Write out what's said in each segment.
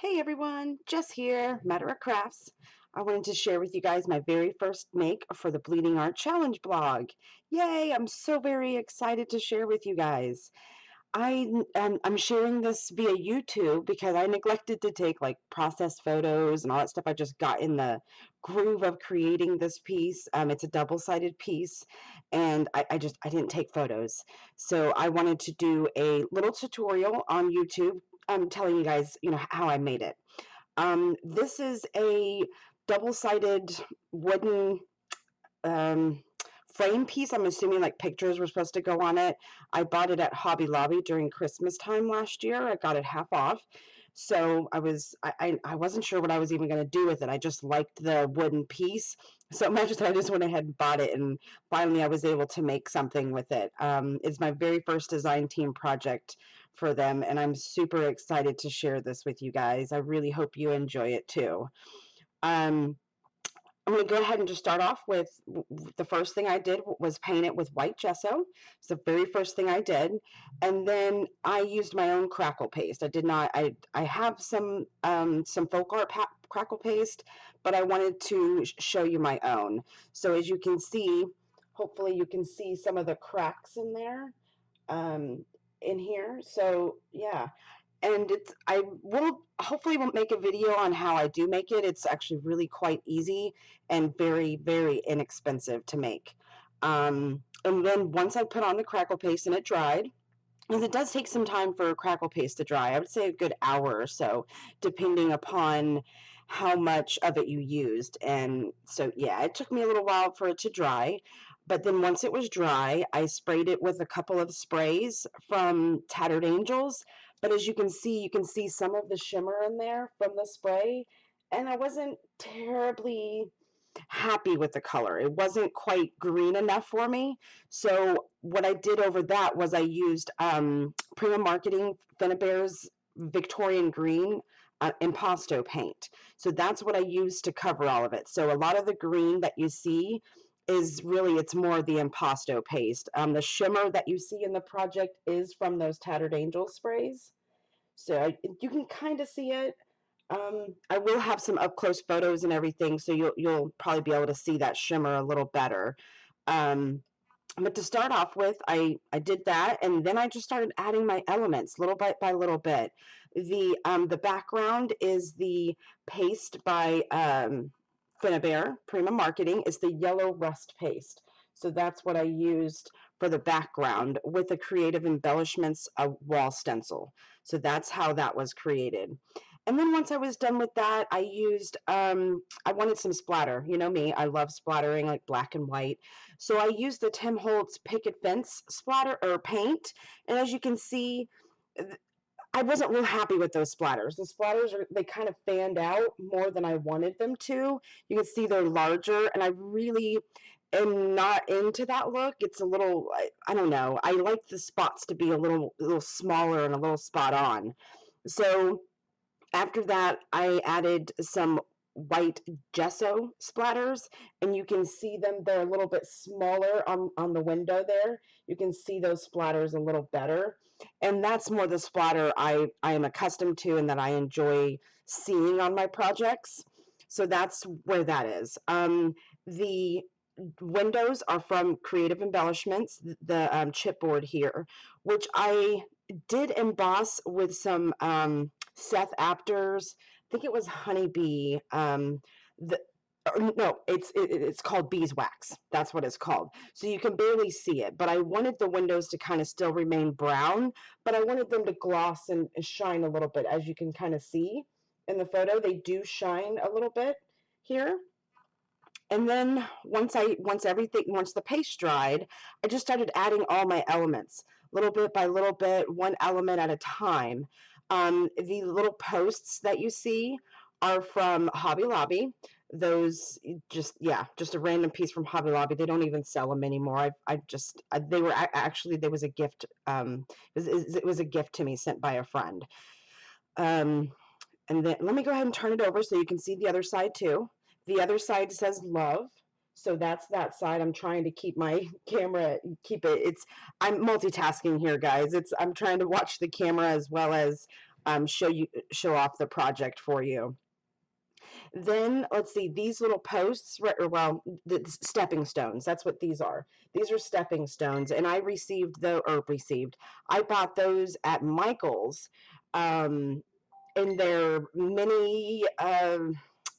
Hey everyone, Jess here, Matter of Crafts. I wanted to share with you guys my very first make for the Bleeding Art Challenge blog. Yay, I'm so very excited to share with you guys. I'm sharing this via YouTube because I neglected to take like process photos and all that stuff. I just got in the groove of creating this piece. It's a double-sided piece, and I didn't take photos. So I wanted to do a little tutorial on YouTube. I'm telling you guys, how I made it. This is a double-sided wooden um, frame piece. I'm assuming like pictures were supposed to go on it. I bought it at Hobby Lobby during Christmas time last year. I got it half off. So I wasn't sure what I was even going to do with it. I just liked the wooden piece so much that I just went ahead and bought it, and finally I was able to make something with it. It's my very first design team project for them, and I'm super excited to share this with you guys. I really hope you enjoy it too. Um, I'm going to go ahead and just start off with the first thing I did was paint it with white gesso. It's the very first thing I did. And then I used my own crackle paste. I did not, I have some folk art crackle paste, but I wanted to show you my own. So as you can see, hopefully you can see some of the cracks in there, in here. So yeah, and I will hopefully will make a video on how I do make it. It's actually really quite easy and very, very inexpensive to make. And then once I put on the crackle paste and it dried, because it does take some time for crackle paste to dry, I would say a good hour or so, depending upon how much of it you used. And so, yeah, it took me a little while for it to dry. But then once it was dry, I sprayed it with a couple of sprays from Tattered Angels. But as you can see some of the shimmer in there from the spray. And I wasn't terribly happy with the color. It wasn't quite green enough for me. So what I did over that was I used Prima Marketing Finnabare's Victorian Green Impasto paint. So that's what I used to cover all of it. So a lot of the green that you see is really, it's more the impasto paste. The shimmer that you see in the project is from those Tattered Angel sprays. So you can kind of see it. I will have some up close photos and everything, so you'll probably be able to see that shimmer a little better. Um, but to start off with, I did that, and then I just started adding my elements little bit by little bit. The background is the paste by Finnebare Prima Marketing. Is the yellow rust paste. So that's what I used for the background with the Creative Embellishments wall stencil. So that's how that was created. And then once I was done with that, I used, I wanted some splatter. You know me, I love splattering like black and white. So I used the Tim Holtz Picket Fence splatter or paint. And as you can see, I wasn't real happy with those splatters. The splatters they kind of fanned out more than I wanted them to. You can see they're larger, and I really am not into that look. It's a little, I don't know. I like the spots to be a little smaller and a little spot on. So after that, I added some white gesso splatters, and you can see them. They're a little bit smaller on the window there. You can see those splatters a little better. And that's more the splatter I am accustomed to and that I enjoy seeing on my projects. So that's where that is. The windows are from Creative Embellishments, the chipboard here, which I did emboss with some Seth Apter's, I think it was Honeybee. The no, it's called beeswax. That's what it's called. So you can barely see it, but I wanted the windows to kind of still remain brown, but I wanted them to gloss and shine a little bit. As you can kind of see in the photo, they do shine a little bit here. And then once the paste dried, I just started adding all my elements, little bit by little bit, one element at a time. The little posts that you see are from Hobby Lobby. Those just a random piece from Hobby Lobby. They don't even sell them anymore. They were actually, there was a gift. It was a gift to me sent by a friend. And then let me go ahead and turn it over so you can see the other side too. The other side says love. So that's that side. I'm trying to keep my camera, I'm multitasking here, guys. I'm trying to watch the camera as well as show off the project for you. Then let's see, these little posts, well, the stepping stones. That's what these are. These are stepping stones, and I bought those at Michael's, in their mini.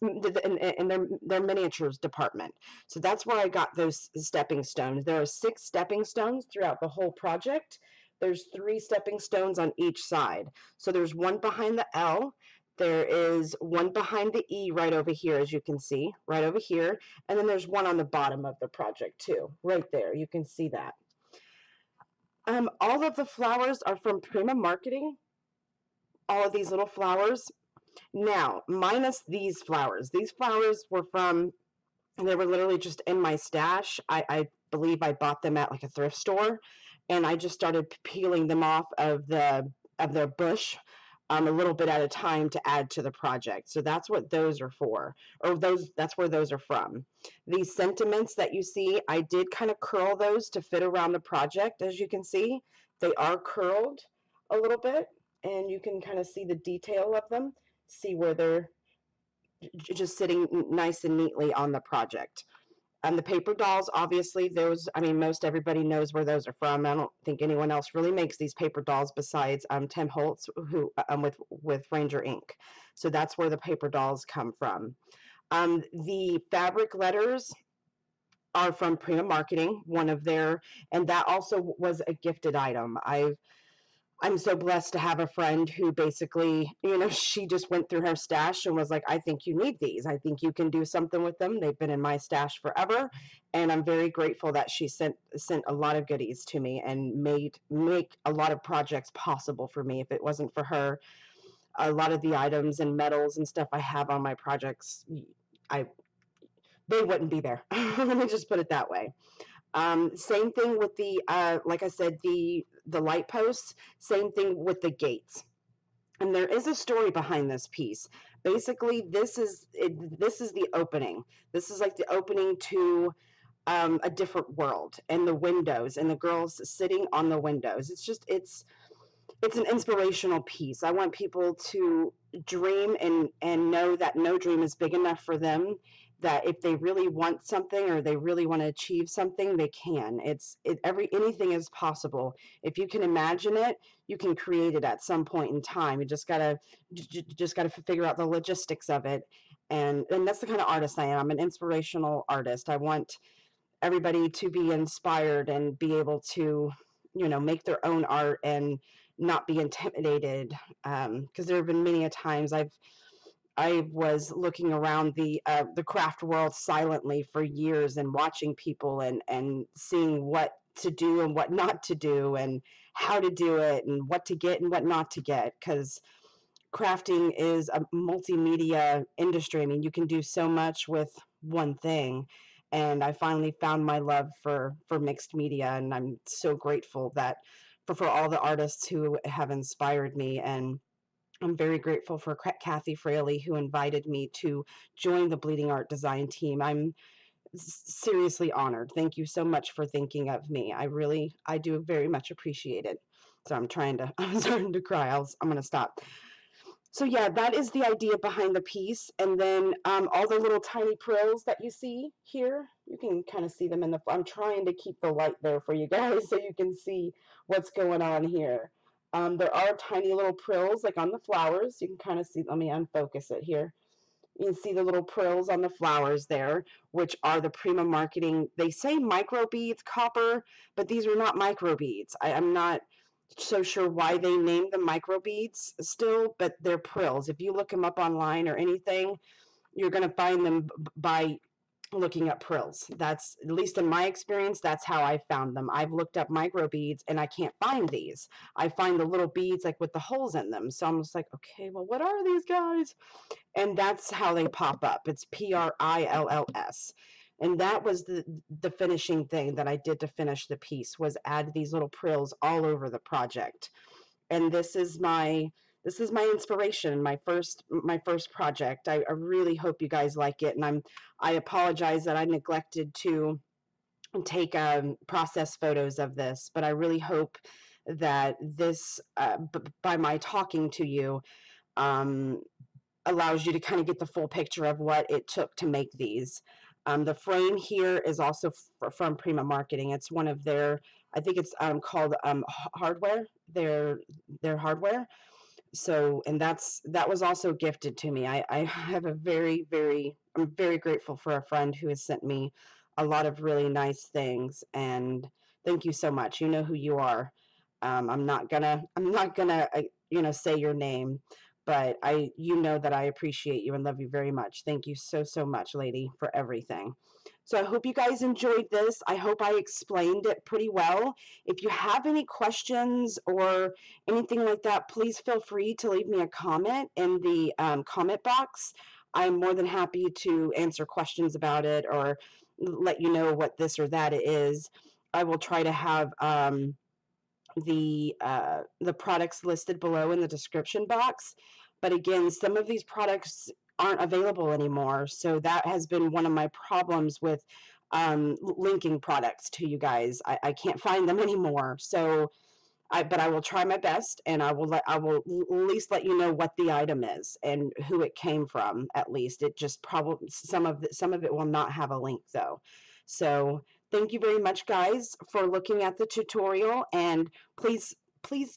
In their miniatures department. So that's where I got those stepping stones. There are 6 stepping stones throughout the whole project. There's 3 stepping stones on each side. So there's one behind the L. There is one behind the E right over here, as you can see, right over here. And then there's one on the bottom of the project too, right there. You can see that. All of the flowers are from Prima Marketing. All of these little flowers. Now, minus these flowers. These flowers were they were literally just in my stash. I believe I bought them at like a thrift store, and I just started peeling them off of their bush, a little bit at a time to add to the project. So that's what those are for, or that's where those are from. These sentiments that you see, I did kind of curl those to fit around the project. As you can see, they are curled a little bit, and you can kind of see the detail of them, see where they're just sitting nice and neatly on the project. And the paper dolls, obviously, most everybody knows where those are from. I don't think anyone else really makes these paper dolls besides Tim Holtz, who with Ranger Ink. So that's where the paper dolls come from. The fabric letters are from Prima Marketing, and that also was a gifted item. I'm so blessed to have a friend who basically, she just went through her stash and was like, I think you need these. I think you can do something with them. They've been in my stash forever. And I'm very grateful that she sent a lot of goodies to me and make a lot of projects possible for me. If it wasn't for her, a lot of the items and medals and stuff I have on my projects, they wouldn't be there. Let me just put it that way. Same thing with like I said, the light posts, same thing with the gates. And there is a story behind this piece. Basically, this is the opening. This is like the opening to a different world, and the windows and the girls sitting on the windows. It's an inspirational piece. I want people to dream and know that no dream is big enough for them, that if they really want something or they really want to achieve something, they can. Anything is possible. If you can imagine it, you can create it at some point in time. You just gotta figure out the logistics of it. And that's the kind of artist I am. I'm an inspirational artist. I want everybody to be inspired and be able to, make their own art and not be intimidated. Because there have been many a times I was looking around the craft world silently for years and watching people and seeing what to do and what not to do and how to do it and what to get and what not to get, because crafting is a multimedia industry. I mean, you can do so much with one thing, and I finally found my love for mixed media, and I'm so grateful that for all the artists who have inspired me. And I'm very grateful for Kathy Fraley, who invited me to join the Bleeding Art design team. I'm seriously honored. Thank you so much for thinking of me. I do very much appreciate it. So I'm starting to cry. I'm going to stop. So yeah, that is the idea behind the piece. And then all the little tiny prills that you see here, you can kind of see them I'm trying to keep the light there for you guys so you can see what's going on here. There are tiny little prills like on the flowers. You can kind of see, let me unfocus it here. You can see the little prills on the flowers there, which are the Prima Marketing. They say micro beads, copper, but these are not micro beads. I'm not so sure why they named them micro beads still, but they're prills. If you look them up online or anything, you're going to find them by looking up prills. That's, at least in my experience, that's how I found them. I've looked up micro beads and I can't find these. I find the little beads like with the holes in them. So I'm just like, okay, well, what are these guys? And that's how they pop up. It's PRILLS. And that was the finishing thing that I did to finish the piece, was add these little prills all over the project. And this is my this is my inspiration, my first project. I really hope you guys like it, and I apologize that I neglected to take process photos of this, but I really hope that this, by my talking to you, um, allows you to kind of get the full picture of what it took to make these. The frame here is also from Prima Marketing. It's one of their, I think it's called hardware. Their hardware. So, and that was also gifted to me. I have a I'm very grateful for a friend who has sent me a lot of really nice things, and thank you so much. You know who you are. I'm not gonna say your name, but you know that I appreciate you and love you very much. Thank you so so much, lady, for everything. So I hope you guys enjoyed this. I hope I explained it pretty well. If you have any questions or anything like that, please feel free to leave me a comment in the comment box. I'm more than happy to answer questions about it or let you know what this or that is. I will try to have the products listed below in the description box. But again, some of these products aren't available anymore, so that has been one of my problems with linking products to you guys. I can't find them anymore, so but I will try my best, and I will at least let you know what the item is and who it came from. At least it just probably some of it will not have a link though. So thank you very much, guys, for looking at the tutorial, and please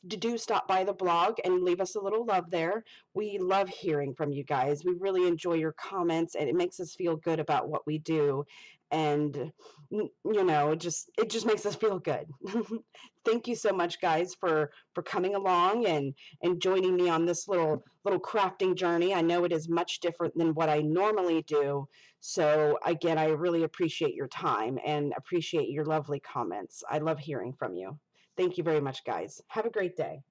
do stop by the blog and leave us a little love there. We love hearing from you guys. We really enjoy your comments, and it makes us feel good about what we do, and it just makes us feel good. Thank you so much, guys, for coming along and joining me on this little crafting journey. I know it is much different than what I normally do. So again, I really appreciate your time and appreciate your lovely comments. I love hearing from you. Thank you very much, guys. Have a great day.